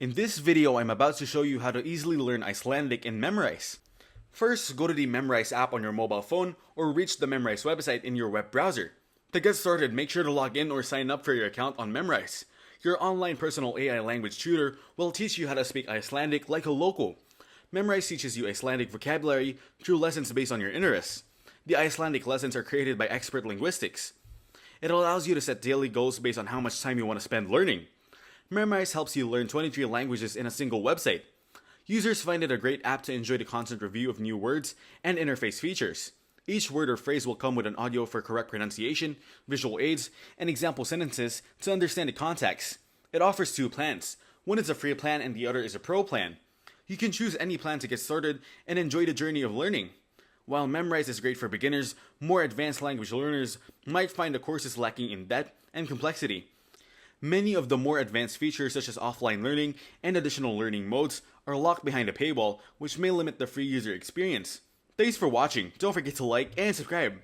In this video, I'm about to show you how to easily learn Icelandic in Memrise. First, go to the Memrise app on your mobile phone or reach the Memrise website in your web browser. To get started, make sure to log in or sign up for your account on Memrise. Your online personal AI language tutor will teach you how to speak Icelandic like a local. Memrise teaches you Icelandic vocabulary through lessons based on your interests. The Icelandic lessons are created by expert linguistics. It allows you to set daily goals based on how much time you want to spend learning. Memrise helps you learn 23 languages in a single website. Users find it a great app to enjoy the constant review of new words and interface features. Each word or phrase will come with an audio for correct pronunciation, visual aids, and example sentences to understand the context. It offers two plans. One is a free plan and the other is a pro plan. You can choose any plan to get started and enjoy the journey of learning. While Memrise is great for beginners, more advanced language learners might find the courses lacking in depth and complexity. Many of the more advanced features such as offline learning and additional learning modes are locked behind a paywall, which may limit the free user experience. Thanks for watching. Don't forget to like and subscribe.